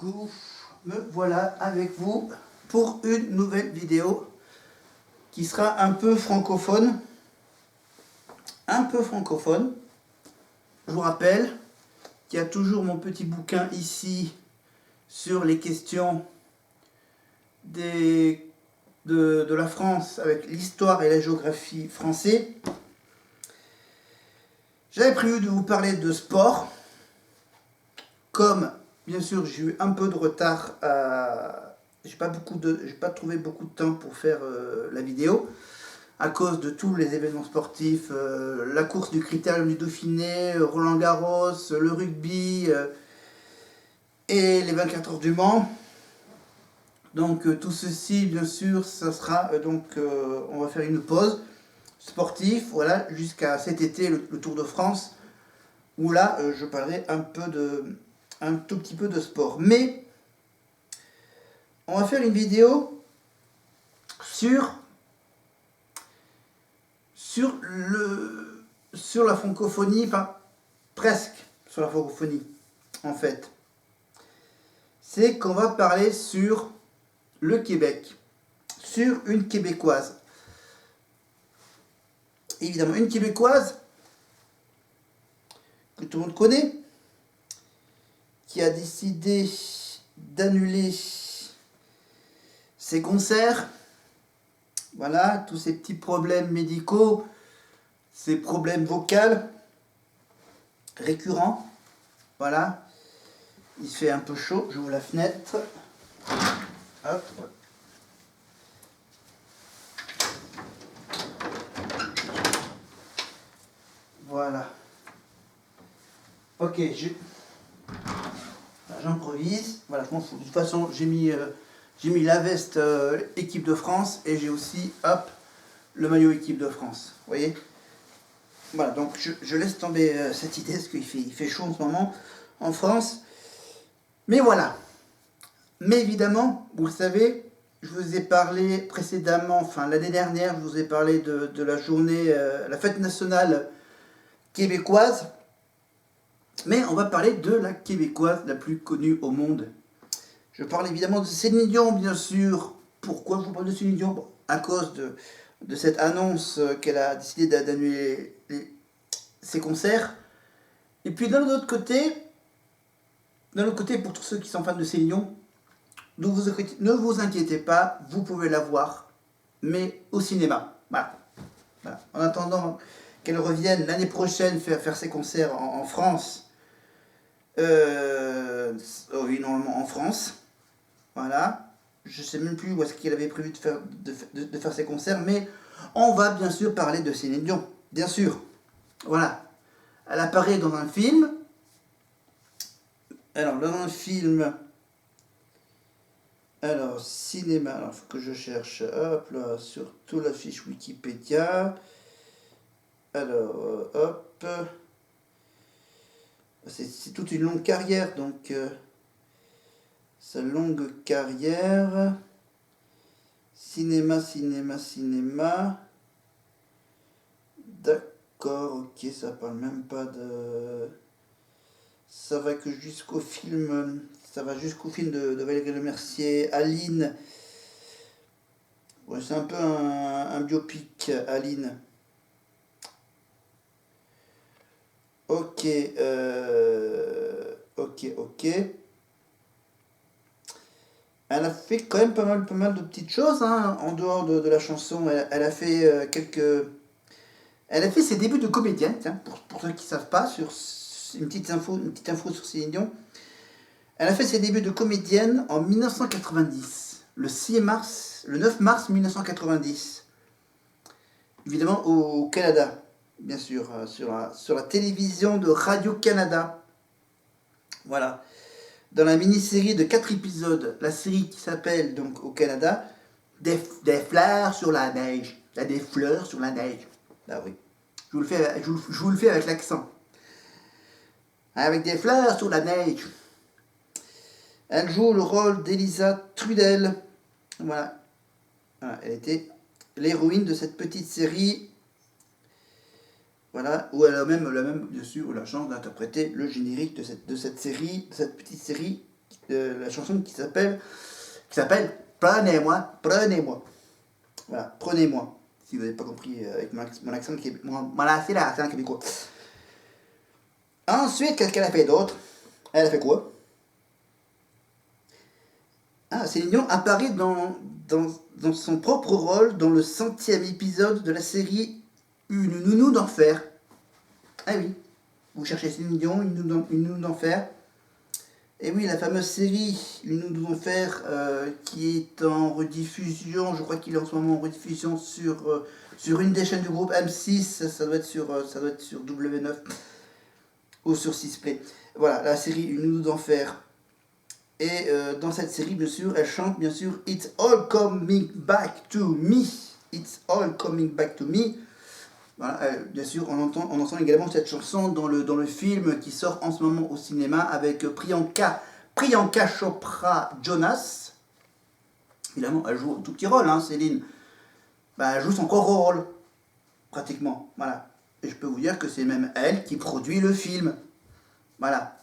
coucou, me voilà avec vous pour une nouvelle vidéo qui sera un peu francophone. Je vous rappelle qu'il y a toujours mon petit bouquin ici sur les questions de la France avec l'histoire et la géographie français. J'avais prévu de vous parler de sport. Comme bien sûr j'ai eu un peu de retard, j'ai pas trouvé beaucoup de temps pour faire la vidéo à cause de tous les événements sportifs, la course du Critérium du Dauphiné, Roland Garros, le rugby et les 24 heures du Mans. Donc tout ceci bien sûr ça sera on va faire une pause sportive, voilà, jusqu'à cet été, le Tour de France, où là je parlerai un tout petit peu de sport. Mais on va faire une vidéo sur la francophonie, enfin presque sur la francophonie en fait. C'est qu'on va parler sur le Québec, sur une Québécoise. Évidemment, une Québécoise que tout le monde connaît, qui a décidé d'annuler ses concerts. Voilà, tous ces petits problèmes médicaux, ces problèmes vocaux récurrents. Voilà, il fait un peu chaud, j'ouvre la fenêtre. Hop. Voilà. Ok, j'improvise. Voilà, de toute façon, j'ai mis la veste équipe de France et j'ai aussi, hop, le maillot équipe de France. Vous voyez? Voilà, donc je laisse tomber cette idée parce qu'il fait chaud en ce moment en France. Mais voilà. Mais évidemment, vous le savez, je vous ai parlé précédemment, enfin l'année dernière, je vous ai parlé de la journée, la fête nationale québécoise. Mais on va parler de la Québécoise la plus connue au monde. Je parle évidemment de Céline Dion, bien sûr. Pourquoi je vous parle de Céline Dion? Bon, à cause de cette annonce qu'elle a décidé d'annuler ses concerts. Et puis d'un autre côté, pour tous ceux qui sont fans de Céline Dion, ne vous inquiétez pas, vous pouvez la voir, mais au cinéma. Voilà. En attendant qu'elle revienne l'année prochaine faire ses concerts en France. Oui, normalement en France. Voilà. Je sais même plus où est-ce qu'il avait prévu de faire ses concerts, mais on va bien sûr parler de Céline Dion. Bien sûr. Voilà. Elle apparaît dans un film. Alors, dans un film... Alors, cinéma, alors il faut que je cherche, hop là, surtout la fiche Wikipédia. Alors, hop. C'est toute une longue carrière, donc sa longue carrière. Cinéma. D'accord, ok, ça parle même pas de... Ça va que jusqu'au film... Ça va jusqu'au film de Valérie Lemercier, Aline. Ouais, c'est un peu un biopic, Aline. Ok, ok. Elle a fait quand même pas mal de petites choses, hein, en dehors de la chanson. Elle a fait Elle a fait ses débuts de comédienne, tiens, pour ceux qui ne savent pas, sur une petite info sur Céline Dion. Elle a fait ses débuts de comédienne en 1990, le 9 mars 1990. Évidemment au Canada, bien sûr, sur la télévision de Radio-Canada. Voilà. Dans la mini-série de 4 épisodes, la série qui s'appelle donc au Canada, des fleurs sur la neige. Il y a des fleurs sur la neige. Ah oui. Je vous le fais avec l'accent. Avec des fleurs sur la neige. Elle joue le rôle d'Elisa Trudel. Voilà. Elle était l'héroïne de cette petite série. Voilà, où elle a même bien sûr la chance d'interpréter le générique de cette série, de cette petite série la chanson qui s'appelle Prenez-moi, prenez-moi. Voilà, prenez-moi. Si vous n'avez pas compris avec mon accent québécois. Voilà, c'est l'accent québécois. Ensuite, qu'est-ce qu'elle a fait d'autre? Elle a fait quoi? Ah, Céline Dion apparaît dans son propre rôle dans le 100e épisode de la série Une nounou d'enfer. Ah oui, vous cherchez Céline Dion, une nounou d'enfer. Et oui, la fameuse série Une nounou d'enfer qui est en rediffusion, je crois qu'il est en ce moment en rediffusion sur une des chaînes du groupe M6, ça doit être sur W9 ou sur 6play. Voilà, la série Une nounou d'enfer. Et dans cette série, bien sûr, elle chante, bien sûr, It's all coming back to me. It's all coming back to me. Voilà, bien sûr, on entend également cette chanson dans le film qui sort en ce moment au cinéma avec Priyanka Chopra Jonas. Évidemment, elle joue un tout petit rôle, hein, Céline. Ben, elle joue son gros rôle, pratiquement. Voilà. Et je peux vous dire que c'est même elle qui produit le film. Voilà.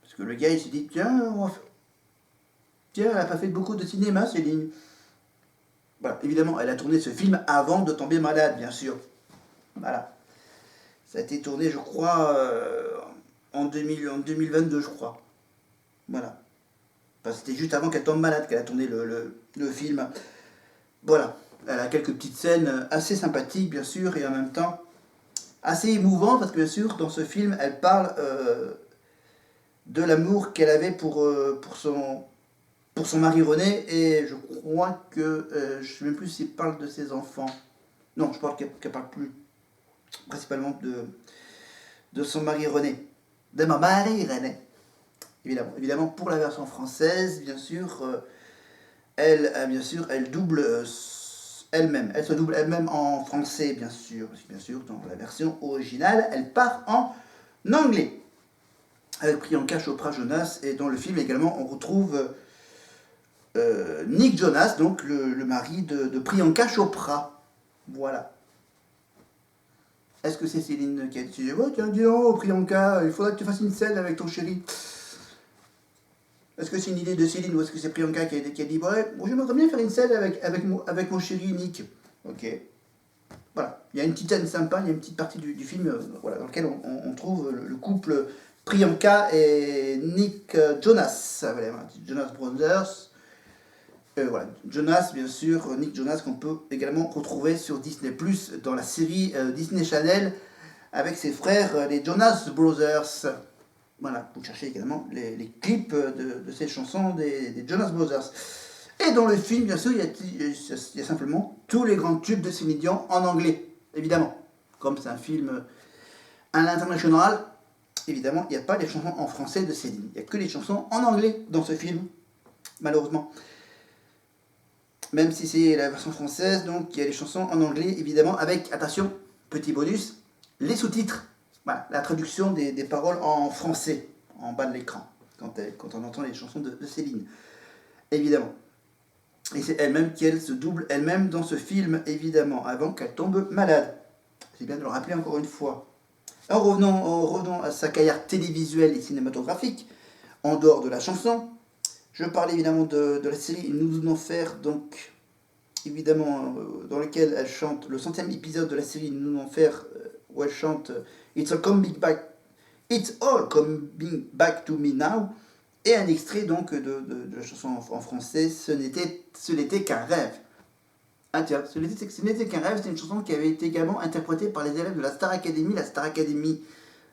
Parce que le gars, il s'est dit, tiens, elle n'a pas fait beaucoup de cinéma, Céline. Voilà, évidemment, elle a tourné ce film avant de tomber malade, bien sûr. Voilà. Ça a été tourné, je crois, en 2022, je crois. Voilà. Enfin, c'était juste avant qu'elle tombe malade qu'elle a tourné le film. Voilà. Elle a quelques petites scènes assez sympathiques, bien sûr, et en même temps assez émouvantes, parce que, bien sûr, dans ce film, elle parle de l'amour qu'elle avait pour son mari René, et je crois que, je ne sais même plus s'il parle de ses enfants. Non, je parle qu'elle parle plus principalement de son mari René. De ma mari René. Évidemment, pour la version française, bien sûr, elle double elle-même. Elle se double elle-même en français, bien sûr. Parce que, bien sûr, dans la version originale, elle part en anglais. Avec Priyanka Chopra Jonas, et dans le film également, on retrouve Nick Jonas, donc le mari de Priyanka Chopra. Voilà. Est-ce que c'est Céline qui a dit oh, tiens, dis donc, Priyanka, il faudrait que tu fasses une scène avec ton chéri? Est-ce que c'est une idée de Céline ou est-ce que c'est Priyanka qui a dit ouais, bon, j'aimerais bien faire une scène avec mon chéri Nick? Ok. Voilà. Il y a une petite scène sympa, il y a une petite partie du film voilà, dans lequel on trouve le couple Priyanka et Nick Jonas. Voilà, Jonas Brothers. Voilà, Jonas, bien sûr, Nick Jonas, qu'on peut également retrouver sur Disney+, dans la série Disney Channel, avec ses frères, les Jonas Brothers. Voilà, vous cherchez également les clips de ces chansons des Jonas Brothers. Et dans le film, bien sûr, il y a simplement tous les grands tubes de Céline Dion en anglais, évidemment. Comme c'est un film à l'international, évidemment, il n'y a pas les chansons en français de Céline. Il n'y a que les chansons en anglais dans ce film, malheureusement. Même si c'est la version française, donc il y a les chansons en anglais, évidemment, avec, attention, petit bonus, les sous-titres. Voilà, la traduction des paroles en français, en bas de l'écran, quand on entend les chansons de Céline, évidemment. Et c'est elle-même qu'elle se double elle-même dans ce film, évidemment, avant qu'elle tombe malade. C'est bien de le rappeler encore une fois. En revenant à sa carrière télévisuelle et cinématographique, en dehors de la chanson, je parle évidemment de la série Une nounou d'enfer, donc évidemment dans lequel elle chante le 100e épisode de la série Une nounou d'enfer, où elle chante It's all coming back to me now, et un extrait donc de la chanson en français Ce n'était qu'un rêve. Ah tiens, Ce n'était qu'un rêve, c'est une chanson qui avait été également interprétée par les élèves de la Star Academy. La Star Academy,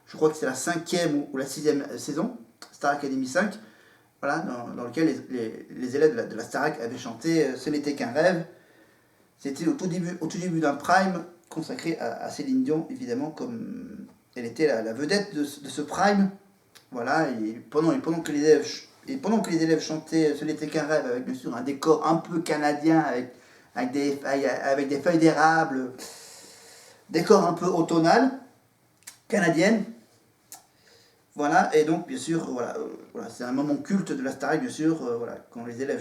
je crois que c'est la 5e ou la 6e saison, Star Academy 5. Voilà, dans lequel les élèves de la Starac avaient chanté Ce n'était qu'un rêve. C'était au tout début d'un prime consacré à Céline Dion, évidemment, comme elle était la vedette de ce prime. Voilà, et pendant que les élèves chantaient Ce n'était qu'un rêve, avec bien sûr un décor un peu canadien, avec des feuilles d'érable, décor un peu automnal, canadienne. Voilà, et donc bien sûr, voilà, c'est un moment culte de la Starac, bien sûr, voilà, quand les élèves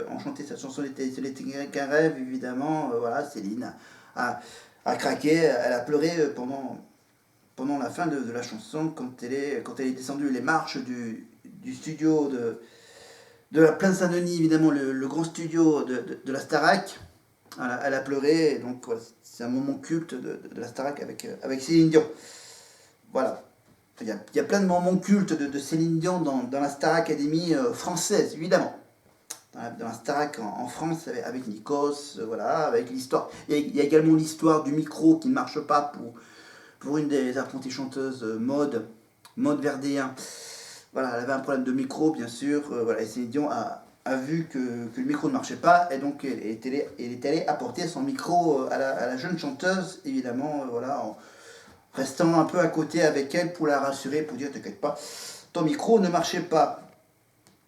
ont chanté cette chanson, Ce n'était qu'un rêve, évidemment, voilà, Céline a craqué, elle a pleuré pendant la fin de la chanson, quand elle est descendue les marches du studio de la Plaine Saint-Denis, évidemment, le grand studio de la Starac. Elle a pleuré, et donc ouais, c'est un moment culte de la Starac avec Céline Dion. Voilà. Il y a plein de moments cultes de Céline Dion dans la Star Academy française, évidemment. Dans la Starac en France, avec Nikos, voilà, avec l'histoire. Il y a également l'histoire du micro qui ne marche pas pour une des apprenties chanteuses, Maud Verdéen. Voilà, elle avait un problème de micro, bien sûr. Voilà, et Céline Dion a vu que le micro ne marchait pas, et donc elle est allée apporter son micro à la jeune chanteuse, évidemment, voilà, en restant un peu à côté avec elle pour la rassurer, pour dire t'inquiète pas, ton micro ne marchait pas.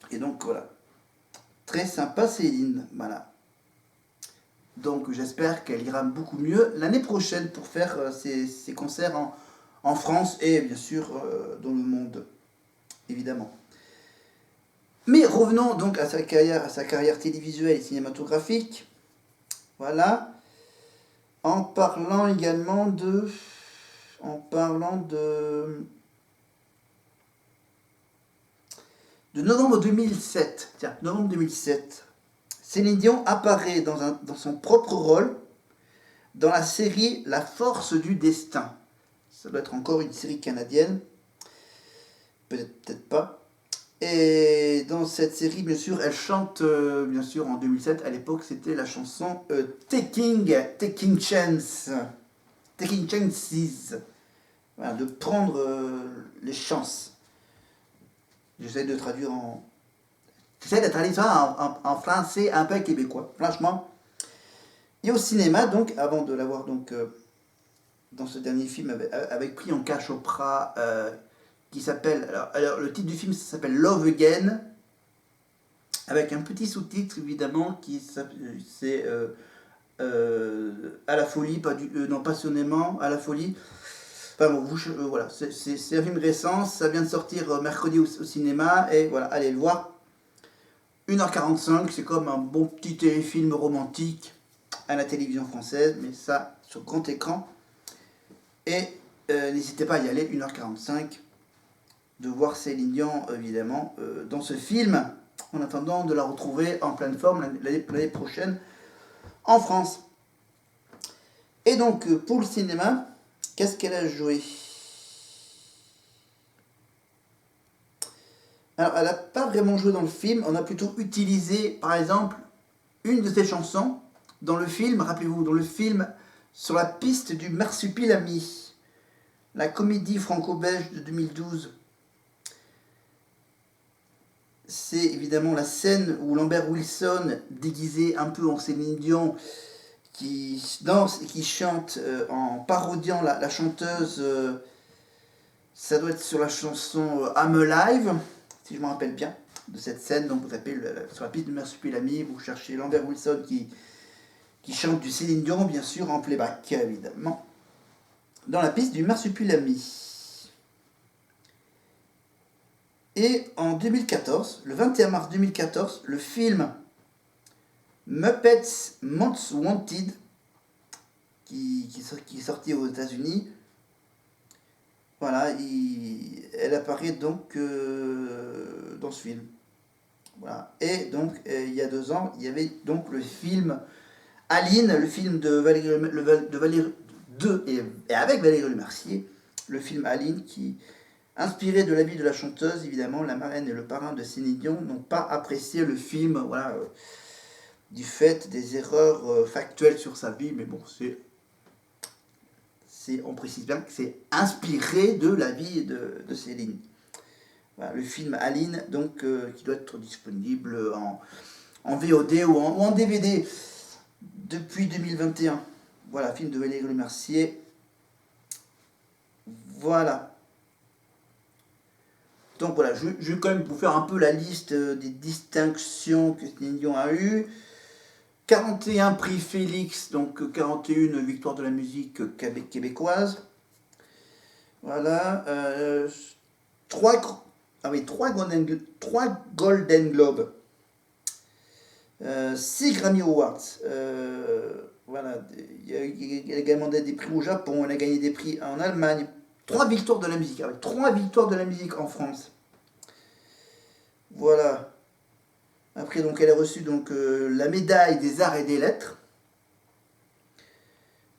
Et donc voilà, très sympa Céline, voilà. Donc j'espère qu'elle ira beaucoup mieux l'année prochaine pour faire ses concerts en France et bien sûr dans le monde, évidemment. Mais revenons donc à sa carrière télévisuelle et cinématographique. Voilà. En parlant également de... de novembre 2007. Tiens, novembre 2007. Céline Dion apparaît dans son propre rôle dans la série La Force du Destin. Ça doit être encore une série canadienne. Peut-être pas. Et dans cette série, bien sûr, elle chante, bien sûr, en 2007. À l'époque, c'était la chanson Taking Chance. Taking Chances. Voilà, de prendre les chances. J'essaie de traduire en... J'essaie de traduire ça en français un peu québécois. Franchement. Et au cinéma, donc, avant de l'avoir donc dans ce dernier film avec Priyanka Chopra, qui s'appelle... Alors, le titre du film s'appelle Love Again, avec un petit sous-titre, évidemment, qui c'est à la folie, non, passionnément, à la folie. Enfin bon, voilà, c'est un film récent, ça vient de sortir mercredi au cinéma, et voilà, allez le voir. 1h45, c'est comme un bon petit téléfilm romantique à la télévision française, mais ça sur grand écran. Et n'hésitez pas à y aller, 1h45, de voir Céline Dion, évidemment, dans ce film, en attendant de la retrouver en pleine forme l'année prochaine en France. Et donc, pour le cinéma, qu'est-ce qu'elle a joué? Alors, elle n'a pas vraiment joué dans le film, on a plutôt utilisé, par exemple, une de ses chansons dans le film, rappelez-vous, dans le film Sur la piste du marsupilami, la comédie franco-belge de 2012. C'est évidemment la scène où Lambert Wilson, déguisé un peu en Céline Dion, qui danse et qui chante en parodiant la chanteuse, ça doit être sur la chanson I'm Alive, si je me rappelle bien, de cette scène. Donc vous tapez sur la piste du marsupilami, vous cherchez Lambert Wilson qui chante du Céline Dion, bien sûr, en playback, évidemment, dans la piste du marsupilami. Et en 2014, le 21 mars 2014, le film Muppets Most Wanted, qui est sorti aux États-Unis, voilà, elle apparaît donc dans ce film. Voilà. Et donc, il y a 2 ans, il y avait donc le film Aline, le film et avec Valérie Lemercier, le film Aline, qui, inspiré de la vie de la chanteuse, évidemment, la marraine et le parrain de Céline Dion n'ont pas apprécié le film, voilà, du fait des erreurs factuelles sur sa vie, mais bon, on précise bien que c'est inspiré de la vie de Céline. Voilà, le film Aline, donc, qui doit être disponible en VOD ou en DVD depuis 2021. Voilà, film de Valérie Lemercier. Voilà. Donc voilà, je vais quand même vous faire un peu la liste des distinctions que Céline Dion a eues. 41 prix Félix, donc 41 victoires de la musique québécoise. Voilà. 3 Golden Globes. 6 Grammy Awards. Voilà. Il y a également des prix au Japon. Elle a gagné des prix en Allemagne. 3 victoires de la musique. Avec 3 victoires de la musique en France. Voilà. Après, donc, elle a reçu donc, la médaille des arts et des lettres.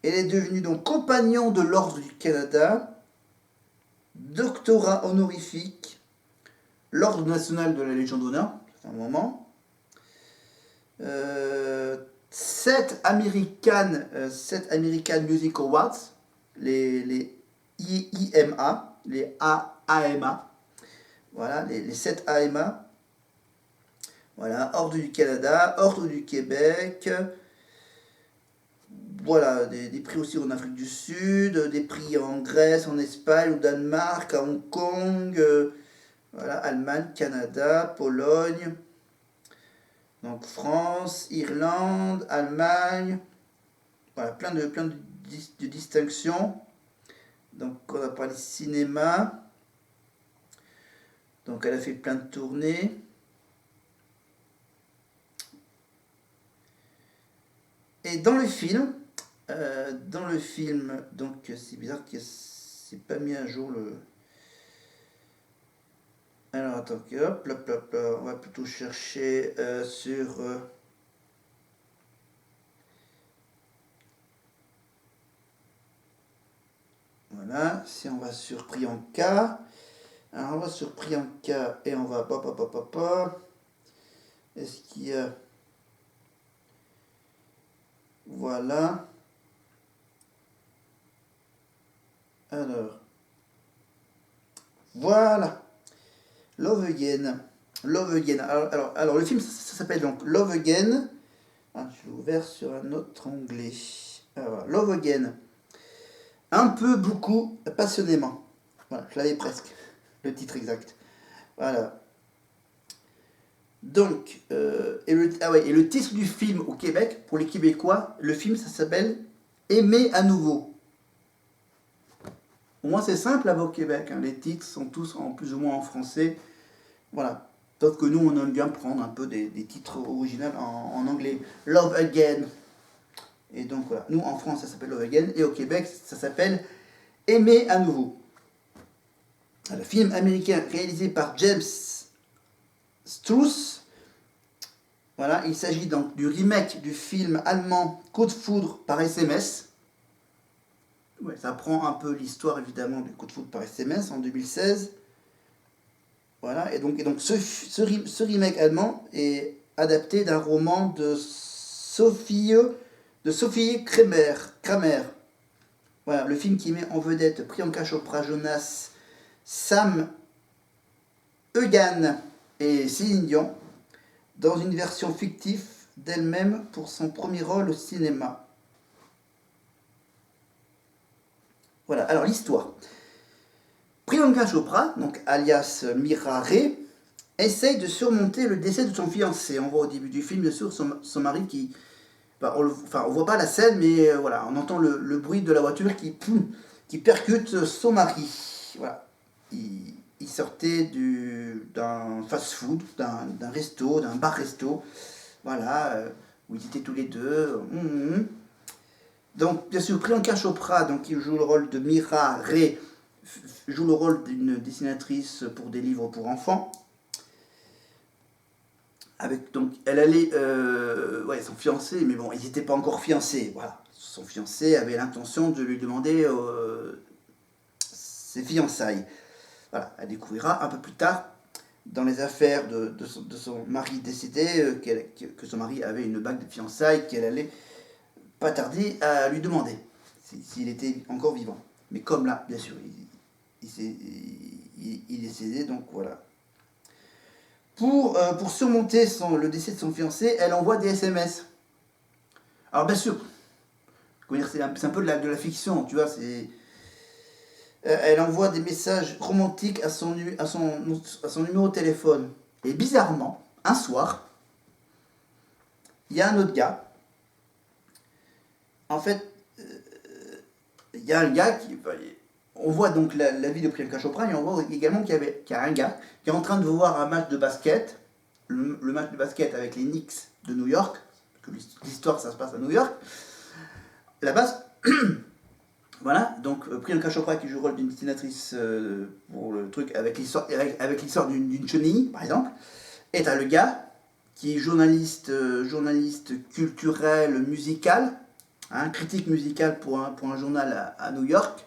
Elle est devenue donc compagnon de l'Ordre du Canada, doctorat honorifique, l'Ordre national de la Légion d'honneur, c'est un moment. 7 American Music Awards, les IMA, les AMA, voilà, les 7 AMA. Voilà, Ordre du Canada, Ordre du Québec. Voilà, des prix aussi en Afrique du Sud, des prix en Grèce, en Espagne, au Danemark, à Hong Kong, voilà, Allemagne, Canada, Pologne, donc France, Irlande, Allemagne, voilà, plein de distinctions. Donc on a parlé cinéma, donc elle a fait plein de tournées. Et dans le film, donc c'est bizarre que c'est pas mis à jour le. Alors attends, hop, on va plutôt chercher sur. Voilà, si on va sur Priyanka. Alors on va sur Priyanka et on va. Est-ce qu'il y a. Voilà. Alors. Voilà. Love Again. Love Again. Alors le film, ça s'appelle donc Love Again. Ah, je l'ai ouvert sur un autre onglet. Alors, Love Again. Un peu, beaucoup, passionnément. Voilà, je l'avais presque. Le titre exact. Voilà. Donc, et le titre du film au Québec, pour les Québécois, le film, ça s'appelle Aimer à nouveau. Au moins, c'est simple là-bas au Québec. Hein. Les titres sont tous plus ou moins en français. Voilà. Sauf que nous, on aime bien prendre un peu des titres originaux en anglais. Love Again. Et donc voilà. Nous, en France, ça s'appelle Love Again. Et au Québec, ça s'appelle Aimer à nouveau. Le film américain réalisé par James Struss. Voilà, il s'agit donc du remake du film allemand Coup de foudre par SMS. Ouais, ça prend un peu l'histoire évidemment du Coup de foudre par SMS en 2016. Voilà, et donc ce remake allemand est adapté d'un roman de Sophie Kramer. Voilà, le film qui met en vedette Priyanka Chopra Jonas, Sam Egan et Céline Dion dans une version fictive d'elle-même pour son premier rôle au cinéma. Voilà, alors l'histoire. Priyanka Chopra, donc alias Mira Ray, essaye de surmonter le décès de son fiancé. On voit au début du film, bien sûr, son mari qui... on voit pas la scène, mais voilà, on entend le bruit de la voiture qui percute son mari. Voilà. Il sortait d'un fast-food, d'un resto, d'un bar-resto, voilà, où ils étaient tous les deux. Donc, bien sûr, Priyanka Chopra, donc, qui joue le rôle de Mira Ray, joue le rôle d'une dessinatrice pour des livres pour enfants. Donc, elle allait, son fiancé, mais bon, ils n'étaient pas encore fiancés, voilà. Son fiancé avait l'intention de lui demander ses fiançailles. Voilà, elle découvrira un peu plus tard, dans les affaires de son mari décédé, que son mari avait une bague de fiançailles qu'elle allait pas tarder à lui demander, s'il était encore vivant. Mais comme là, bien sûr, il est décédé, donc voilà. Pour surmonter le décès de son fiancé, elle envoie des SMS. Alors bien sûr, c'est un peu de la fiction, tu vois, elle envoie des messages romantiques à son numéro de téléphone. Et bizarrement, un soir, il y a un autre gars. En fait, il y a un gars qui... On voit donc la vie de Priyanka Chopra et on voit également qu'il y a un gars qui est en train de voir un match de basket, le match de basket avec les Knicks de New York, parce que l'histoire ça se passe à New York. Là-bas, voilà, donc Priyanka Chopra qui joue le rôle d'une dessinatrice pour le truc avec l'histoire d'une chenille, par exemple. Et t'as le gars qui est journaliste culturel, musical, hein, critique musicale pour un journal à New York.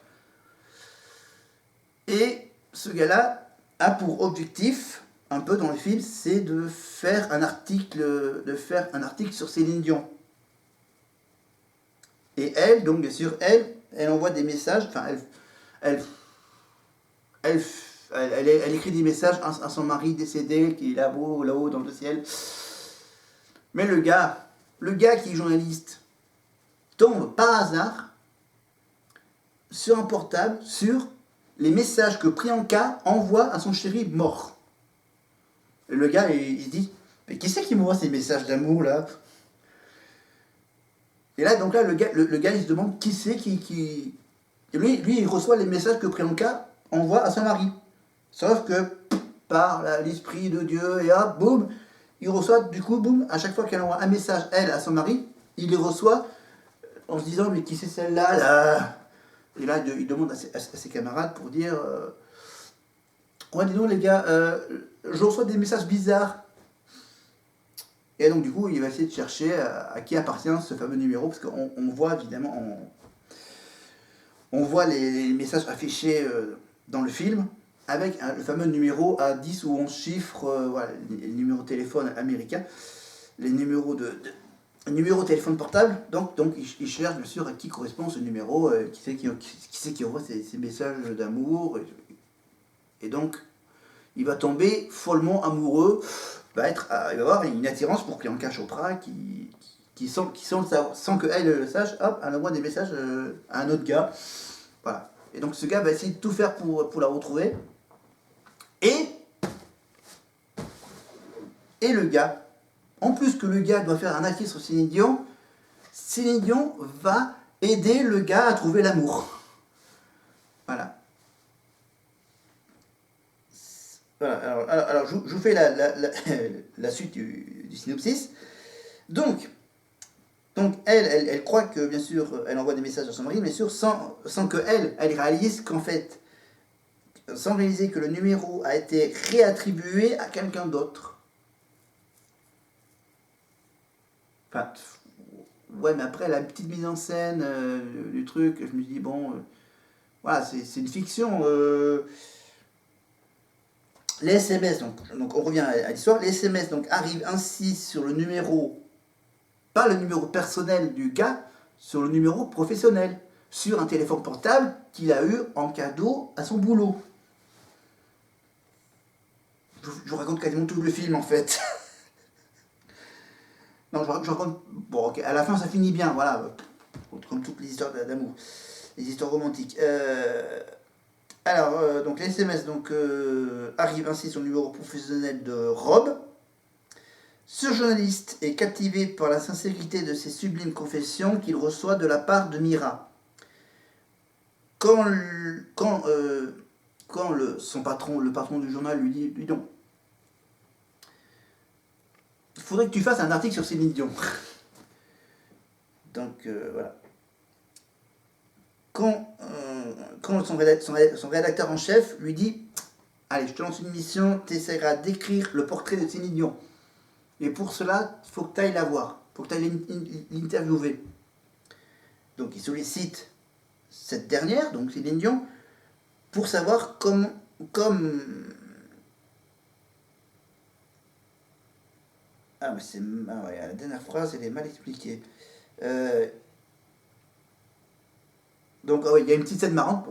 Et ce gars-là a pour objectif, un peu dans le film, c'est de faire un article sur Céline Dion. Et elle, donc bien sûr, elle envoie des messages, enfin, elle, elle, elle écrit des messages à son mari décédé, qui est là-haut dans le ciel. Mais le gars qui est journaliste, tombe par hasard sur un portable, sur les messages que Priyanka envoie à son chéri mort. Et le gars, il se dit, mais qui c'est qui m'envoie ces messages d'amour là? Et là, donc là, le gars, il se demande qui c'est qui... Et lui, il reçoit les messages que Priyanka envoie à son mari. Sauf que, par l'esprit de Dieu, et hop, boum, il reçoit, du coup, boum, à chaque fois qu'elle envoie un message, elle, à son mari, il les reçoit en se disant, mais qui c'est celle-là, là? Et là, il demande à ses camarades pour dire, ouais, dis donc les gars, je reçois des messages bizarres. Et donc, du coup, il va essayer de chercher à qui appartient ce fameux numéro, parce qu'on voit évidemment, on voit les messages affichés dans le film, avec le fameux numéro à 10 ou 11 chiffres, voilà, les numéros de téléphone américains, les numéros de téléphone portable. Donc il cherche bien sûr à qui correspond ce numéro, qui c'est qui envoie ces messages d'amour. Et donc, il va tomber follement amoureux, il va avoir une attirance pour Priyanka Chopra sans qu'elle le sache, hop, elle envoie des messages à un autre gars. Voilà. Et donc ce gars va essayer de tout faire pour la retrouver. Et le gars, en plus que le gars doit faire un article sur Céline Dion va aider le gars à trouver l'amour. Voilà. Voilà, alors je vous fais la suite du synopsis. Donc elle croit que, bien sûr, elle envoie des messages à son mari, bien sûr, sans que elle réalise qu'en fait, sans réaliser que le numéro a été réattribué à quelqu'un d'autre. Enfin, ouais, mais après, la petite mise en scène du truc, je me dis, bon, voilà, c'est une fiction. Les SMS, donc on revient à l'histoire, les SMS donc, arrivent ainsi sur le numéro, pas le numéro personnel du gars, sur le numéro professionnel, sur un téléphone portable qu'il a eu en cadeau à son boulot. Je vous raconte quasiment tout le film en fait. Non, je raconte. Bon, ok, à la fin ça finit bien, voilà, comme toutes les histoires d'amour, les histoires romantiques. Alors, donc les SMS arrivent ainsi sur le numéro professionnel de Rob. Ce journaliste est captivé par la sincérité de ses sublimes confessions qu'il reçoit de la part de Mira. Quand son patron, le patron du journal lui dit donc, il faudrait que tu fasses un article sur Céline Dion. Donc voilà. Quand son rédacteur en chef lui dit, allez, je te lance une mission, tu essaieras d'écrire le portrait de Céline Dion. Et pour cela, il faut que tu ailles la voir, il faut que tu ailles l'interviewer. Donc il sollicite cette dernière, donc Céline Dion, pour savoir Ah, ouais, la dernière phrase, elle est mal expliquée. Donc, il y a une petite scène marrante.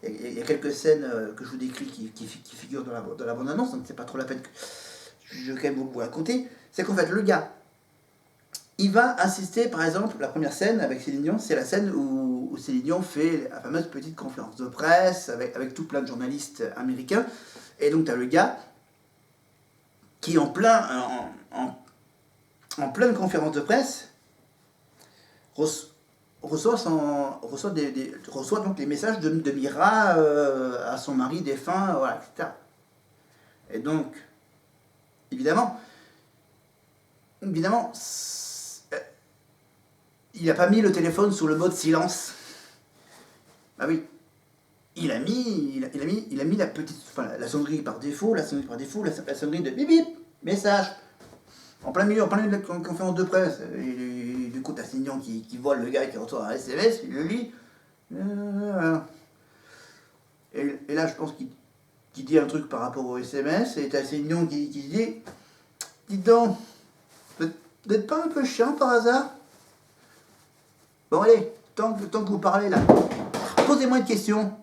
Il y a quelques scènes que je vous décris qui figurent dans la bande-annonce, donc c'est pas trop la peine que je vais quand même vous raconter. C'est qu'en fait, le gars, il va assister, par exemple, la première scène avec Céline Dion, c'est la scène où Céline Dion fait la fameuse petite conférence de presse avec tout plein de journalistes américains. Et donc, tu as le gars qui, en pleine conférence de presse, reçoit donc les messages de Mira à son mari défunt, voilà, etc. Et donc, évidemment, il n'a pas mis le téléphone sous le mode silence. Bah oui. il a mis la petite, enfin, la sonnerie par défaut, la sonnerie de bip bip, message. En plein milieu de la conférence de presse. Et du coup, t'as Céline qui vole le gars qui reçoit un SMS, il le lit. Et là, je pense qu'il dit un truc par rapport au SMS, et t'as Céline qui dit, dites donc, vous n'êtes pas un peu chiant par hasard? Bon allez, tant que vous parlez là, posez-moi une question.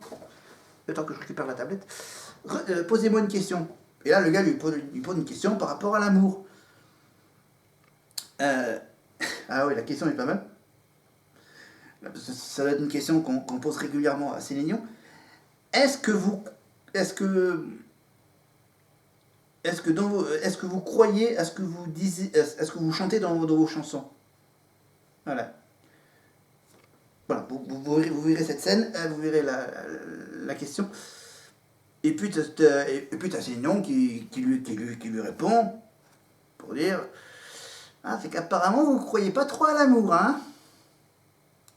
Le temps que je récupère la tablette. Posez-moi une question. Et là, le gars lui pose une question par rapport à l'amour. Ah oui, la question est pas mal. Ça doit être une question qu'on pose régulièrement à Céline Dion. Est-ce que vous, est-ce que, est-ce que vous croyez à ce que vous disiez, à ce que vous chantez dans vos chansons? Voilà. Voilà, vous verrez cette scène, vous verrez la question. Et puis t'as Céline Dion qui lui répond pour dire, ah, c'est qu'apparemment vous ne croyez pas trop à l'amour, hein?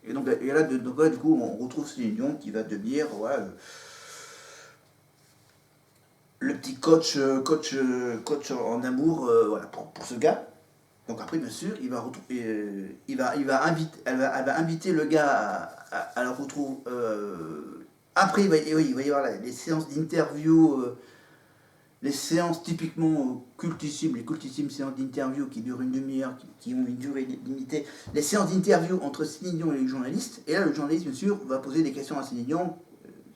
Et donc là, du coup, on retrouve Céline Dion qui va devenir, voilà, le petit coach en amour, voilà, pour ce gars. Donc après, bien sûr, il va retrouver, elle va inviter le gars à le retrouver. Après, oui, il va y avoir les séances d'interview, les séances typiquement cultissimes, les cultissimes séances d'interview qui durent une demi-heure, qui ont une durée limitée, les séances d'interview entre Céline Dion et le journaliste. Et là, le journaliste, bien sûr, va poser des questions à Céline Dion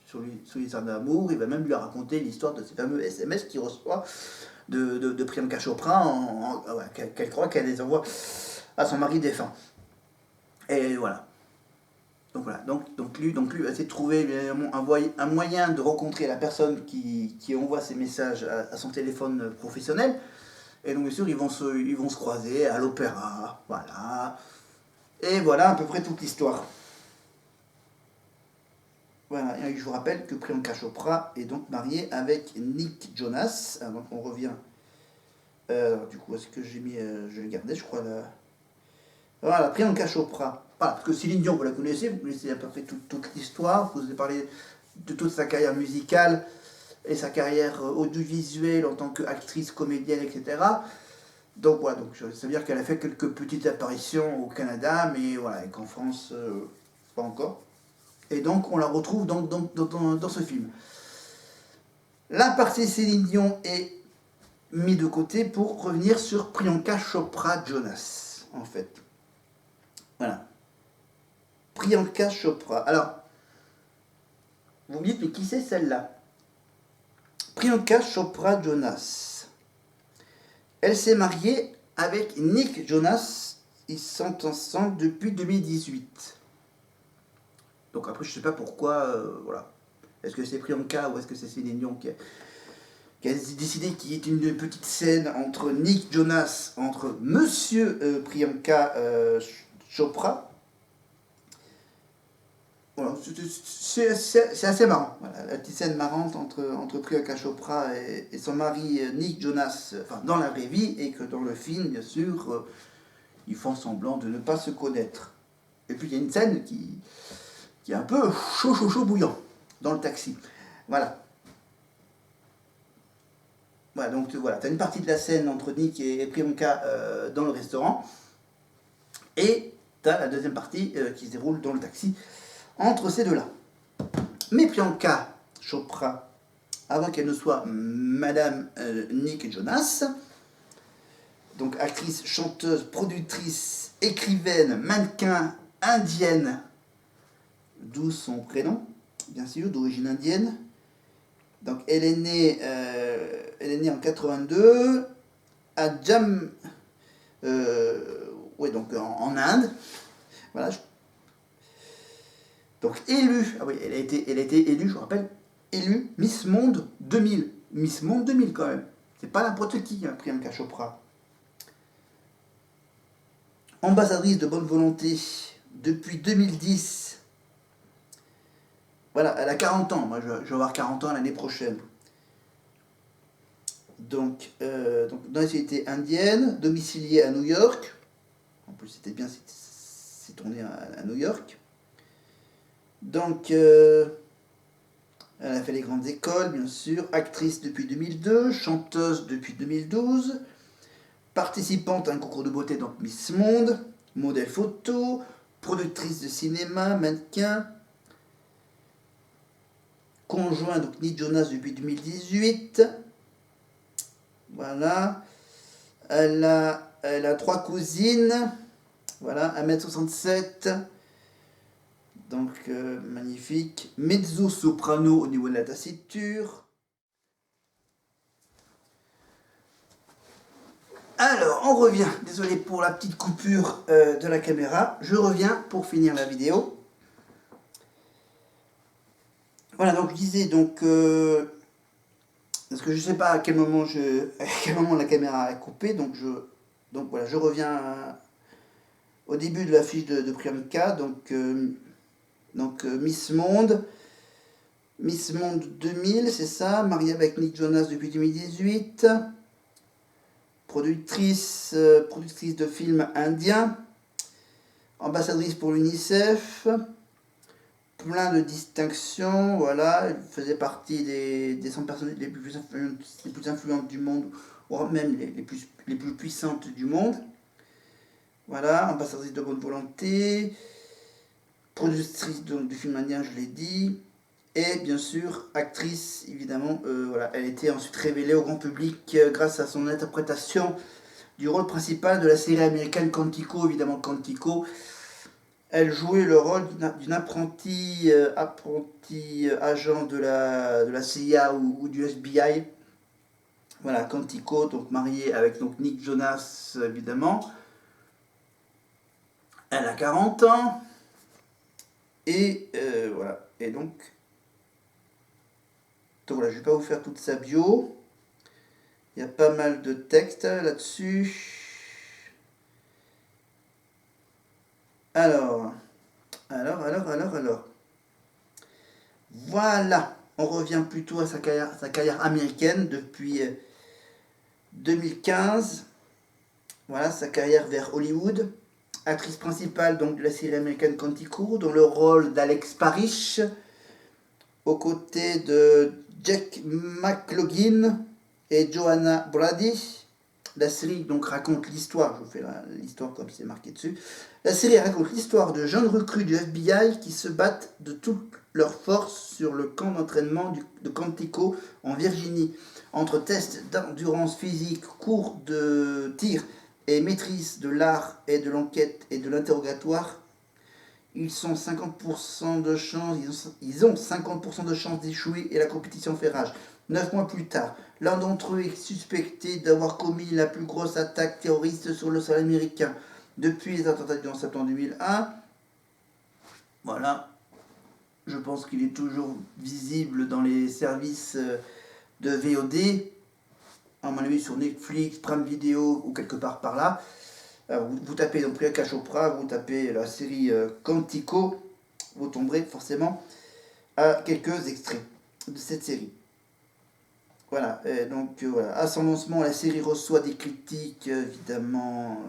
sur l'histoire d'amour. Il va même lui raconter l'histoire de ces fameux SMS qu'il reçoit de Priyanka Chopra, qu'elle croit qu'elle les envoie à son mari défunt. Et voilà. Donc lui va essayer de trouver un moyen de rencontrer la personne qui envoie ses messages à son téléphone professionnel. Et donc bien sûr, ils vont se croiser à l'opéra, voilà. Et voilà à peu près toute l'histoire. Voilà, et je vous rappelle que Priyanka Chopra est donc mariée avec Nick Jonas. Donc on revient. Du coup, est-ce que j'ai mis. Je l'ai gardé, je crois. Voilà, Priyanka Chopra. Voilà, parce que Céline Dion, vous la connaissez, vous connaissez à peu près toute l'histoire. Vous avez parlé de toute sa carrière musicale et sa carrière audiovisuelle en tant qu'actrice, comédienne, etc. Donc voilà, donc, ça veut dire qu'elle a fait quelques petites apparitions au Canada, mais voilà, et qu'en France, pas encore. Et donc on la retrouve dans ce film. La partie Céline Dion est mise de côté pour revenir sur Priyanka Chopra Jonas, en fait. Voilà. Priyanka Chopra. Alors, vous me dites, mais qui c'est celle-là? Priyanka Chopra Jonas. Elle s'est mariée avec Nick Jonas. Ils sont ensemble depuis 2018. Donc après, je ne sais pas pourquoi, voilà. Est-ce que c'est Priyanka ou est-ce que c'est Céline Dion qui a décidé qu'il y ait une petite scène entre Nick Jonas, entre Monsieur Priyanka Chopra. Voilà, c'est assez marrant. Voilà, la petite scène marrante entre Priyanka Chopra et son mari Nick Jonas, enfin dans la vraie vie, et que dans le film, bien sûr, ils font semblant de ne pas se connaître. Et puis il y a une scène qui est un peu chaud bouillant dans le taxi. Voilà. Voilà, donc voilà, tu as une partie de la scène entre Nick et Priyanka dans le restaurant, et tu as la deuxième partie qui se déroule dans le taxi entre ces deux-là. Mais Priyanka Chopra, avant qu'elle ne soit Madame Nick Jonas, donc actrice, chanteuse, productrice, écrivaine, mannequin, indienne, d'où son prénom, bien sûr, d'origine indienne. Donc elle est née en 82 à ouais, donc en Inde. Voilà. Donc élue, ah oui, elle a été élue, je vous rappelle, élue Miss Monde 2000. Miss Monde 2000 quand même. C'est pas n'importe qui, hein, Priyanka Chopra. Ambassadrice de bonne volonté depuis 2010. Voilà, elle a 40 ans. Moi, je vais avoir 40 ans l'année prochaine. Donc dans la société indienne, domiciliée à New York. En plus, c'était bien, c'est tourné à New York. Donc, Elle a fait les grandes écoles, bien sûr. Actrice depuis 2002, chanteuse depuis 2012, participante à un concours de beauté, donc Miss Monde, modèle photo, productrice de cinéma, mannequin, conjoint donc Nick Jonas depuis 2018. Voilà. Elle a 3 cousines. Voilà, 1m67. Donc magnifique. Mezzo-soprano au niveau de la tessiture. Alors, on revient. Désolé pour la petite coupure de la caméra. Je reviens pour finir la vidéo. Voilà, donc je disais donc parce que je sais pas à quel moment la caméra a coupé, donc voilà, je reviens au début de la fiche de Priyanka, donc Miss Monde. Miss Monde 2000, c'est ça, mariée avec Nick Jonas depuis 2018, productrice de films indiens, ambassadrice pour l'UNICEF, plein de distinctions, voilà, elle faisait partie des 100 personnes les plus influentes du monde, voire même les plus puissantes du monde. Voilà, ambassadrice de bonne volonté, productrice du film indien, je l'ai dit, et bien sûr actrice, évidemment. Voilà, elle était ensuite révélée au grand public grâce à son interprétation du rôle principal de la série américaine Quantico. Évidemment, Quantico, elle jouait le rôle d'une apprenti agent de la CIA ou du FBI. Voilà, Quantico, donc mariée avec donc Nick Jonas, évidemment. Elle a 40 ans. Et voilà. Et donc voilà, je ne vais pas vous faire toute sa bio. Il y a pas mal de textes là-dessus. Alors. Voilà. On revient plutôt à sa carrière américaine depuis 2015. Voilà, sa carrière vers Hollywood. Actrice principale donc de la série américaine Quantico, dans le rôle d'Alex Parrish, aux côtés de Jack McLaughlin et Joanna Brady. La série donc raconte l'histoire, je vous fais l'histoire comme c'est marqué dessus. La série raconte l'histoire de jeunes recrues du FBI qui se battent de toutes leurs forces sur le camp d'entraînement de Quantico en Virginie. Entre tests d'endurance physique, cours de tir et maîtrise de l'art et de l'enquête et de l'interrogatoire, ils ont 50% de chance d'échouer et la compétition fait rage. 9 mois plus tard, l'un d'entre eux est suspecté d'avoir commis la plus grosse attaque terroriste sur le sol américain depuis les attentats du 11 septembre 2001. Voilà. Je pense qu'il est toujours visible dans les services de VOD, à mon avis sur Netflix, Prime Video ou quelque part par là. Vous tapez donc Priyanka Chopra, vous tapez la série Quantico, vous tomberez forcément à quelques extraits de cette série. Voilà, donc voilà. À son lancement, la série reçoit des critiques, évidemment,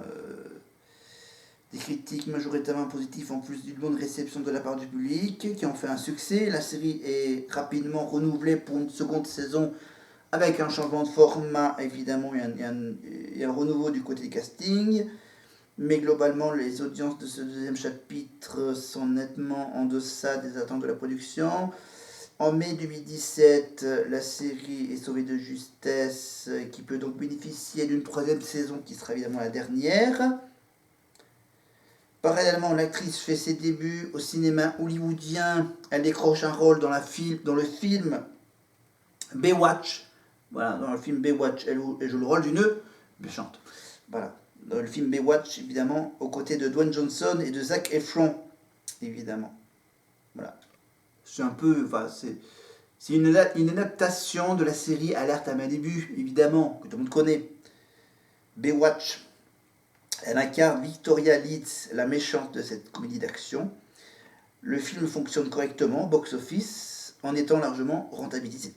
des critiques majoritairement positives en plus d'une bonne réception de la part du public, qui ont fait un succès. La série est rapidement renouvelée pour une seconde saison avec un changement de format, évidemment, il y a un renouveau du côté casting. Mais globalement, les audiences de ce deuxième chapitre sont nettement en deçà des attentes de la production. En mai 2017, la série est sauvée de justesse, qui peut donc bénéficier d'une troisième saison qui sera évidemment la dernière. Parallèlement, l'actrice fait ses débuts au cinéma hollywoodien. Elle décroche un rôle dans le film Baywatch. Voilà, dans le film Baywatch, elle joue le rôle d'une méchante. Voilà. Dans le film Baywatch, évidemment, aux côtés de Dwayne Johnson et de Zac Efron, évidemment. Voilà. C'est un peu, enfin, c'est une adaptation de la série Alerte à mes débuts, évidemment, que tout le monde connaît. Baywatch. Elle incarne Victoria Leeds, la méchante de cette comédie d'action. Le film fonctionne correctement, box-office, en étant largement rentabilisé.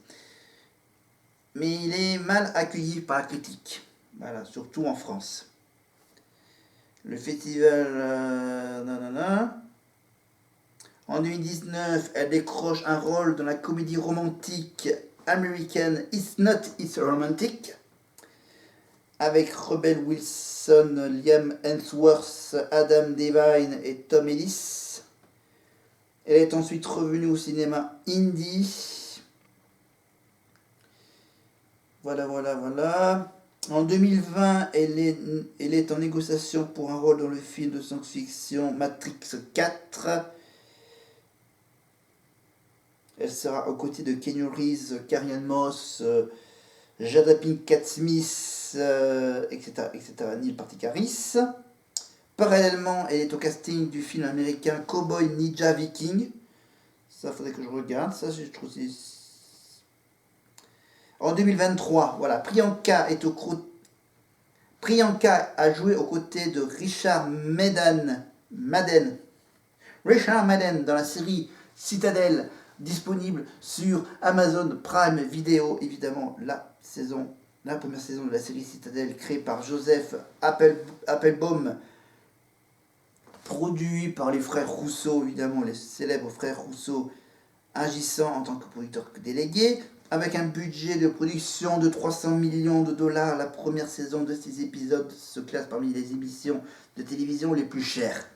Mais il est mal accueilli par la critique, voilà, surtout en France. Le festival En 2019, elle décroche un rôle dans la comédie romantique américaine It's Not It's Romantic avec Rebel Wilson, Liam Hemsworth, Adam Devine et Tom Ellis. Elle est ensuite revenue au cinéma indie. Voilà. En 2020, elle est en négociation pour un rôle dans le film de science-fiction Matrix 4. Elle sera aux côtés de Keanu Reeves, Carrie-Anne Moss, Jada Pinkett Smith, etc. Neil Patrick Harris. Parallèlement, elle est au casting du film américain Cowboy Ninja Viking. Ça, faudrait que je regarde. Ça, je trouve c'est... En 2023, voilà, Priyanka a joué aux côtés de Richard Madden dans la série Citadel, disponible sur Amazon Prime Video. Évidemment, la première saison de la série Citadel, créée par Joseph Applebaum, produit par les frères Rousseau, évidemment, les célèbres frères Rousseau, agissant en tant que producteur délégué. Avec un budget de production de 300 millions de dollars, la première saison de ces épisodes se classe parmi les émissions de télévision les plus chères.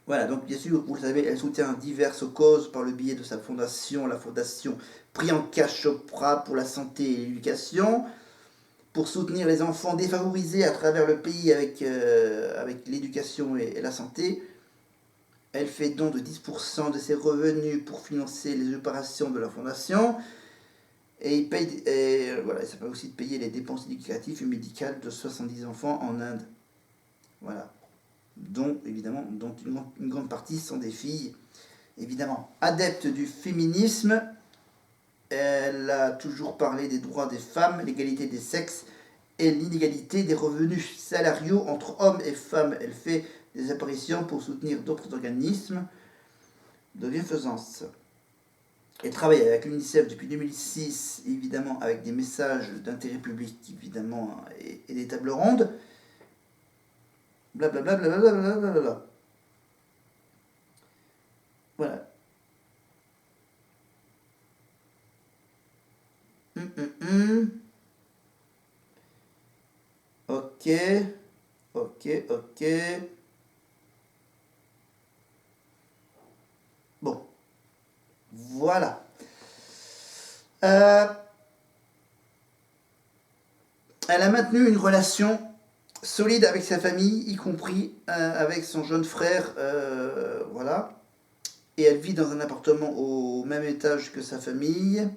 Voilà, donc bien sûr, vous le savez, elle soutient diverses causes par le biais de sa fondation, la fondation Priyanka Chopra pour la santé et l'éducation, pour soutenir les enfants défavorisés à travers le pays avec l'éducation et la santé. Elle fait don de 10% de ses revenus pour financer les opérations de la fondation. Et ça permet aussi de payer les dépenses éducatives et médicales de 70 enfants en Inde. Voilà. Dont une grande partie sont des filles. Évidemment, adepte du féminisme, elle a toujours parlé des droits des femmes, l'égalité des sexes et l'inégalité des revenus salariaux entre hommes et femmes. Elle fait des apparitions pour soutenir d'autres organismes de bienfaisance. Elle travaille avec l'UNICEF depuis 2006, évidemment avec des messages d'intérêt public, évidemment, et des tables rondes. Blablabla. Voilà. Ok. Bon. Voilà. Elle a maintenu une relation solide avec sa famille, y compris avec son jeune frère. Voilà. Et elle vit dans un appartement au même étage que sa famille.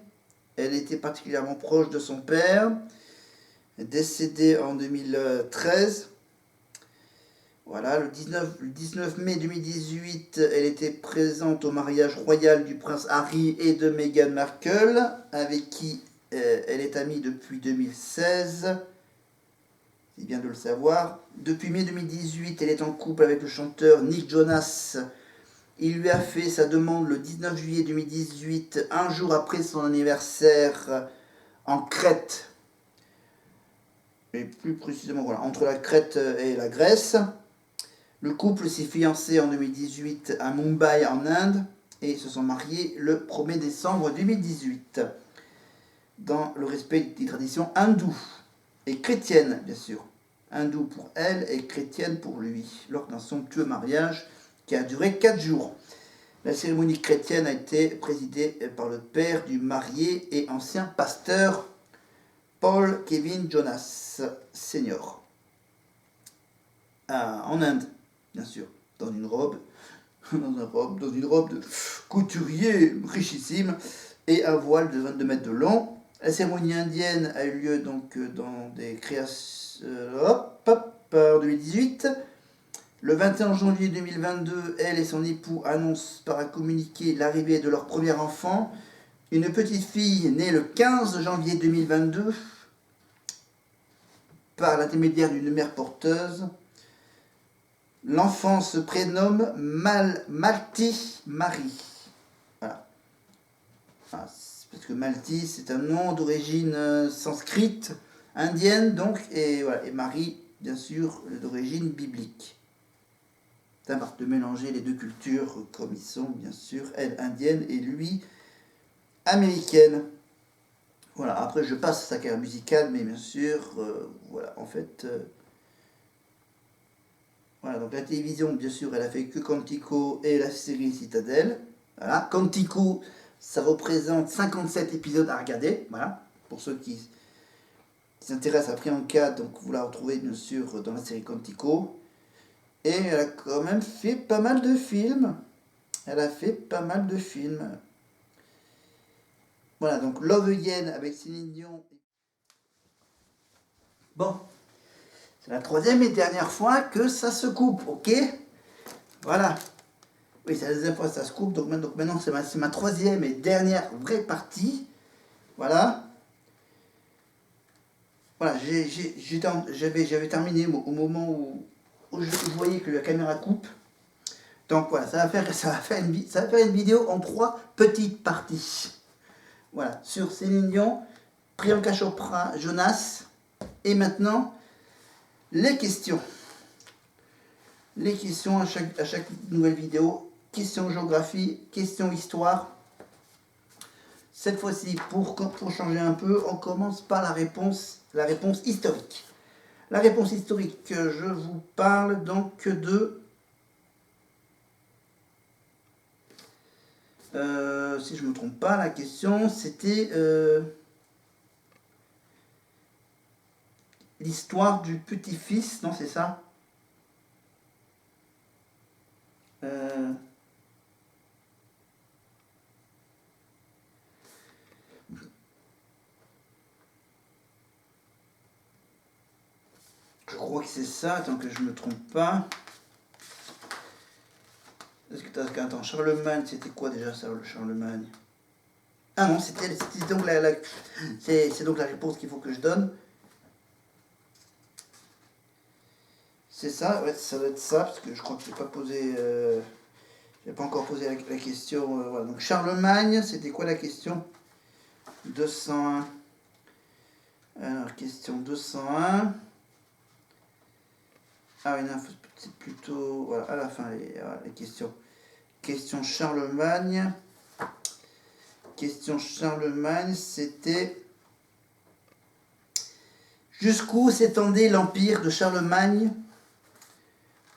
Elle était particulièrement proche de son père, décédé en 2013. Voilà, le 19 mai 2018, elle était présente au mariage royal du prince Harry et de Meghan Markle, avec qui elle est amie depuis 2016. C'est bien de le savoir. Depuis mai 2018, elle est en couple avec le chanteur Nick Jonas. Il lui a fait sa demande le 19 juillet 2018, un jour après son anniversaire en Crète. Et plus précisément, voilà, entre la Crète et la Grèce. Le couple s'est fiancé en 2018 à Mumbai en Inde et se sont mariés le 1er décembre 2018 dans le respect des traditions hindoues et chrétiennes, bien sûr. Hindoue pour elle et chrétienne pour lui, lors d'un somptueux mariage qui a duré 4 jours. La cérémonie chrétienne a été présidée par le père du marié et ancien pasteur Paul Kevin Jonas Senior. En Inde, bien sûr, dans une robe de couturier richissime et un voile de 22 mètres de long. La cérémonie indienne a eu lieu donc dans des créations en 2018. Le 21 janvier 2022, elle et son époux annoncent par un communiqué l'arrivée de leur premier enfant, une petite fille née le 15 janvier 2022 par l'intermédiaire d'une mère porteuse. L'enfant se prénomme Malti Marie. Voilà. Parce que Malti, c'est un nom d'origine sanscrite, indienne, donc, et Marie, bien sûr, d'origine biblique. de mélanger les deux cultures comme ils sont, bien sûr, elle indienne et lui américaine. Voilà, après je passe à sa carrière musicale, mais bien sûr, voilà, en fait, voilà, donc la télévision, bien sûr, elle a fait que Quantico et la série Citadel. Voilà, Quantico, ça représente 57 épisodes à regarder, voilà, pour ceux qui s'intéressent à Priyanka, donc vous la retrouvez bien sûr dans la série Quantico. Et elle a quand même fait pas mal de films. Elle a fait pas mal de films. Voilà, donc Love Again avec Céline Dion. Bon, c'est la troisième et dernière fois que ça se coupe, ok? Voilà. Oui, c'est la deuxième fois que ça se coupe, donc maintenant c'est ma troisième et dernière vraie partie. Voilà. Voilà, j'avais terminé au moment où je voyais que la caméra coupe. Donc voilà, ça va faire une vidéo en 3 petites parties. Voilà, sur Céline Dion, Priyanka Chopra, Jonas. Et maintenant, les questions. Les questions à chaque nouvelle vidéo. Questions géographie, questions histoire. Cette fois-ci, pour changer un peu, on commence par la réponse historique. La réponse historique, je vous parle donc de... si je ne me trompe pas, la question, c'était l'histoire du petit-fils, non, c'est ça? Je crois que c'est ça, tant que je ne me trompe pas. Attends, Charlemagne, c'était quoi déjà ça, le Charlemagne? Ah non, c'était donc c'est donc la réponse qu'il faut que je donne. C'est ça, ouais, ça doit être ça, parce que je crois que je n'ai pas posé... j'ai pas encore posé la question. Voilà. Donc Charlemagne, c'était quoi la question? 201. Alors, question 201. Ah oui, non, c'est plutôt... Voilà, à la fin, les questions. Question Charlemagne. Question Charlemagne, c'était... Jusqu'où s'étendait l'empire de Charlemagne?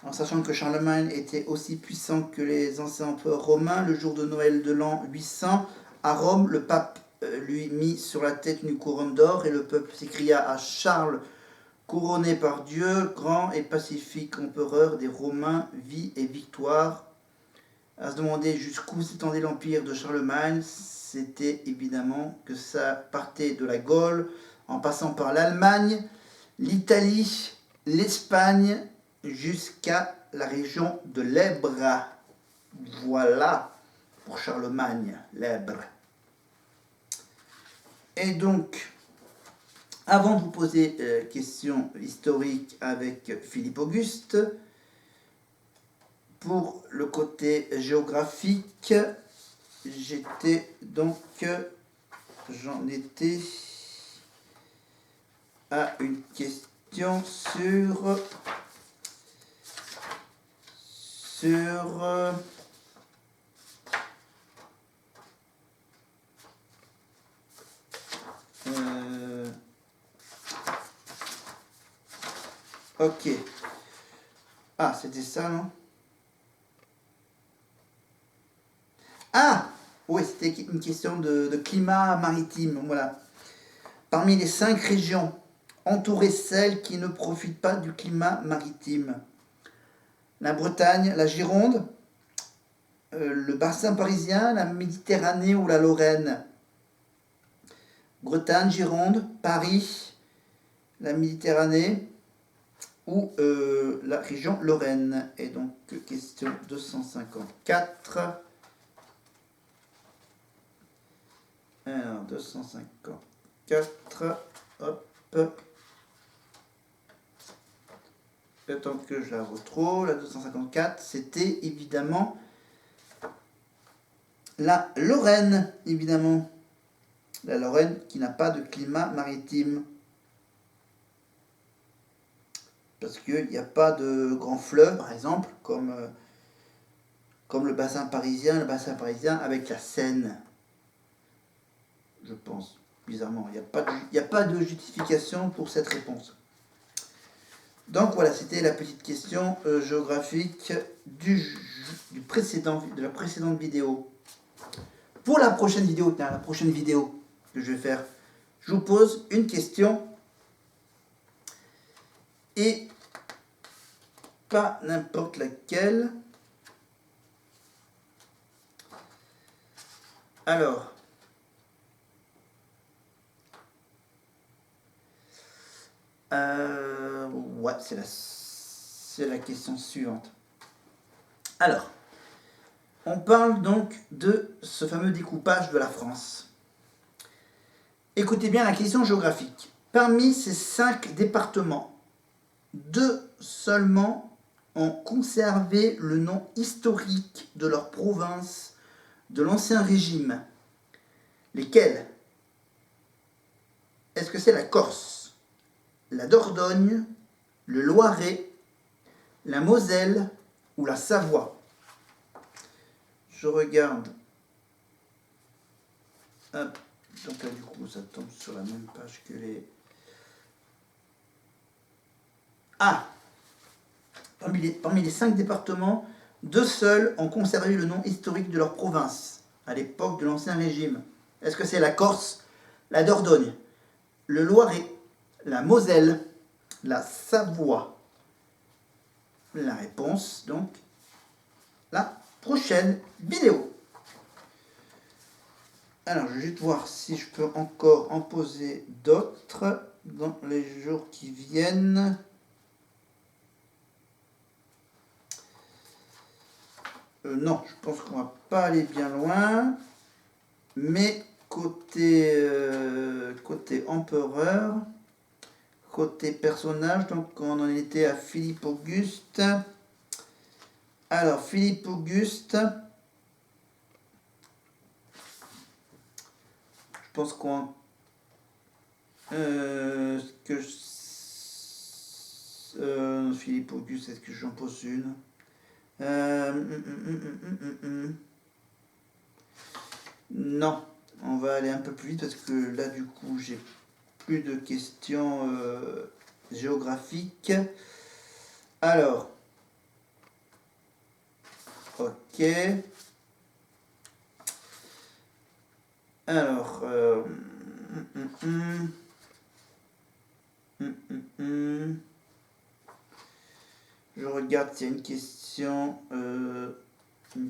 En sachant que Charlemagne était aussi puissant que les anciens empereurs romains, le jour de Noël de l'an 800, à Rome, le pape lui mit sur la tête une couronne d'or et le peuple s'écria à Charles, couronné par Dieu, grand et pacifique empereur des Romains, vie et victoire. À se demander jusqu'où s'étendait l'empire de Charlemagne, c'était évidemment que ça partait de la Gaule, en passant par l'Allemagne, l'Italie, l'Espagne, jusqu'à la région de l'Èbre. Voilà pour Charlemagne, l'Èbre. Et donc, avant de vous poser question historique avec Philippe Auguste, pour le côté géographique, j'en étais à une question sur ok. Ah, c'était ça, non? Ah! Oui, c'était une question de climat maritime, voilà. Parmi les 5 régions, entourez celles qui ne profitent pas du climat maritime. La Bretagne, la Gironde, le bassin parisien, la Méditerranée ou la Lorraine. Bretagne, Gironde, Paris, la Méditerranée ou la région Lorraine. Et donc, question 254. Alors, 254, hop. Le temps que je la retrouve, la 254, c'était évidemment la Lorraine, évidemment. La Lorraine qui n'a pas de climat maritime. parce qu'il n'y a pas de grands fleuves, par exemple, comme le bassin parisien avec la Seine, je pense, bizarrement. Il n'y a pas de justification pour cette réponse. Donc voilà, c'était la petite question géographique de la précédente vidéo. Pour la prochaine vidéo, que je vais faire, je vous pose une question et pas n'importe laquelle. Alors, ouais, c'est la question suivante. Alors, on parle donc de ce fameux découpage de la France. Écoutez bien la question géographique. Parmi ces 5 départements, 2 seulement ont conservé le nom historique de leur province de l'Ancien Régime. Lesquels? Est-ce que c'est la Corse, la Dordogne, le Loiret, la Moselle ou la Savoie? Je regarde. Hop. Donc là, du coup, ça tombe sur la même page que les... Ah! Parmi les 5 départements, 2 seuls ont conservé le nom historique de leur province, à l'époque de l'Ancien Régime. Est-ce que c'est la Corse, la Dordogne, le Loiret, la Moselle, la Savoie? La réponse, donc, la prochaine vidéo. Alors, je vais juste voir si je peux encore en poser d'autres dans les jours qui viennent. Non, je pense qu'on va pas aller bien loin. Mais côté empereur, côté personnage, donc on en était à Philippe Auguste. Alors, Philippe Auguste, je pense qu'on... Philippe Auguste, est-ce que j'en pose une? Non, on va aller un peu plus vite parce que là, du coup, j'ai plus de questions géographiques. Alors, ok. Alors, je regarde s'il y a une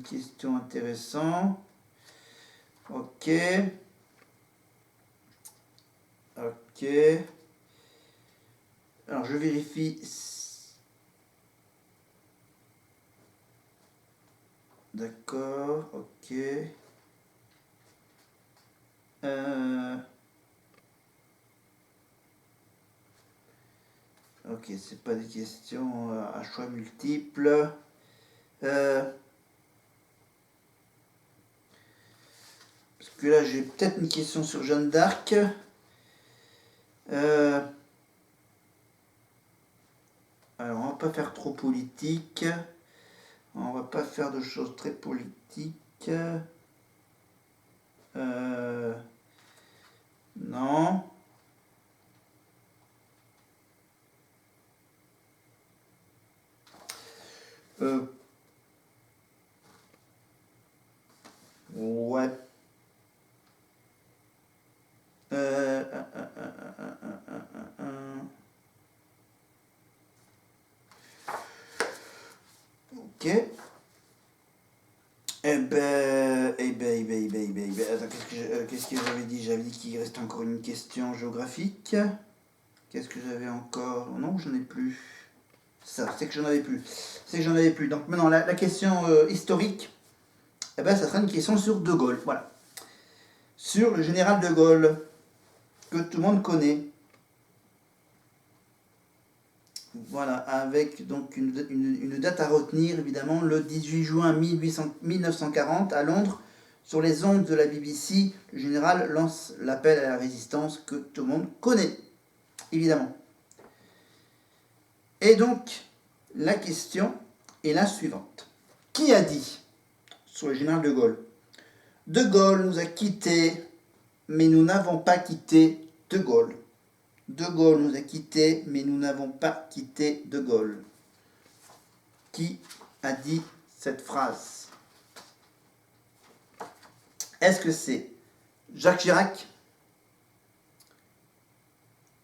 question intéressante. Ok. Ok. Alors, je vérifie. D'accord, ok. Ok, c'est pas des questions à choix multiples. Parce que là, j'ai peut-être une question sur Jeanne d'Arc. Alors, on va pas faire trop politique. On va pas faire de choses très politiques. Non. Ouais. Ok. Attends, qu'est-ce que j'avais dit? J'avais dit qu'il reste encore une question géographique. Qu'est-ce que j'avais encore? Non, j'en ai plus. Ça, c'est que j'en avais plus. C'est que j'en avais plus. Donc maintenant, la question historique, ça sera une question sur De Gaulle. Voilà. Sur le général De Gaulle, que tout le monde connaît. Voilà, avec donc une date à retenir, évidemment, le 18 juin 1940 à Londres, sur les ondes de la BBC, le général lance l'appel à la résistance que tout le monde connaît, évidemment. Et donc, la question est la suivante. Qui a dit, sur le général de Gaulle, De Gaulle nous a quittés, mais nous n'avons pas quitté De Gaulle. De Gaulle nous a quittés, mais nous n'avons pas quitté De Gaulle. Qui a dit cette phrase? Est-ce que c'est Jacques Chirac,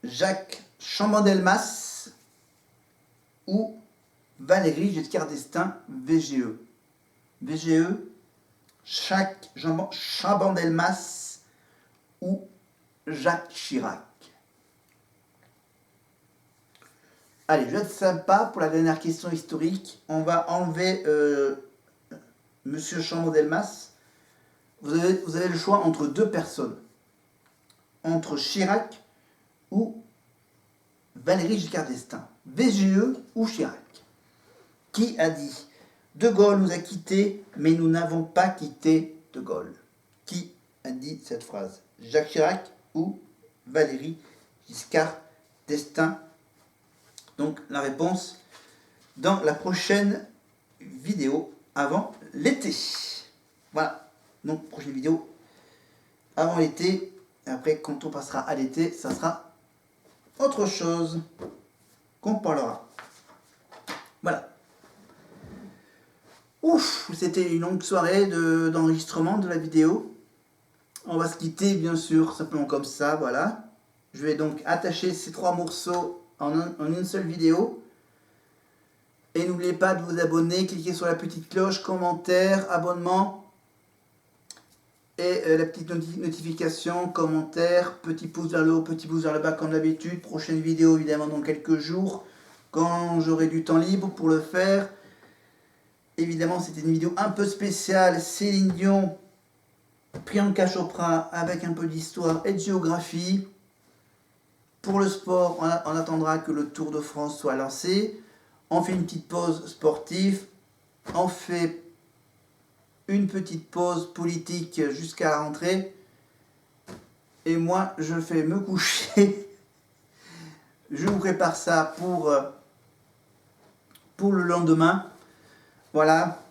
Jacques Chaban-Delmas ou Valéry Giscard d'Estaing, VGE? VGE, Jacques Chaban-Delmas ou Jacques Chirac? Allez, je vais être sympa pour la dernière question historique. On va enlever Monsieur Chaban-Delmas. Vous avez le choix entre deux personnes. Entre Chirac ou Valéry Giscard d'Estaing. VGE ou Chirac? Qui a dit De Gaulle nous a quittés, mais nous n'avons pas quitté De Gaulle? Qui a dit cette phrase? Jacques Chirac ou Valéry Giscard d'Estaing? Donc la réponse dans la prochaine vidéo avant l'été. Voilà, donc prochaine vidéo avant l'été. Et après, quand on passera à l'été, ça sera autre chose qu'on parlera. Voilà. Ouf, c'était une longue soirée d'enregistrement de la vidéo. On va se quitter, bien sûr, simplement comme ça, voilà. Je vais donc attacher ces 3 morceaux en une seule vidéo. Et n'oubliez pas de vous abonner, cliquez sur la petite cloche, commentaire, abonnement. Et la petite notification, commentaire, petit pouce vers le haut, petit pouce vers le bas comme d'habitude. Prochaine vidéo évidemment dans quelques jours, quand j'aurai du temps libre pour le faire. Évidemment c'était une vidéo un peu spéciale, Céline Dion, Priyanka Chopra avec un peu d'histoire et de géographie. Pour le sport, on attendra que le Tour de France soit lancé. On fait une petite pause sportive. On fait une petite pause politique jusqu'à la rentrée. Et moi, je vais me coucher. Je vous prépare ça pour le lendemain. Voilà.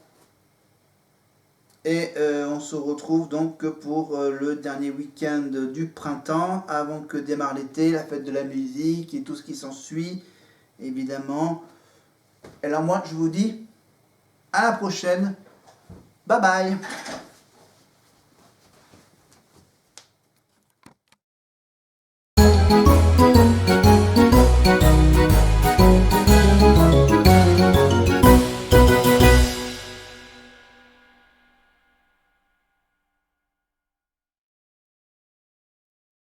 Et on se retrouve donc pour le dernier week-end du printemps, avant que démarre l'été, la fête de la musique et tout ce qui s'ensuit, évidemment. Et alors moi, je vous dis à la prochaine. Bye bye.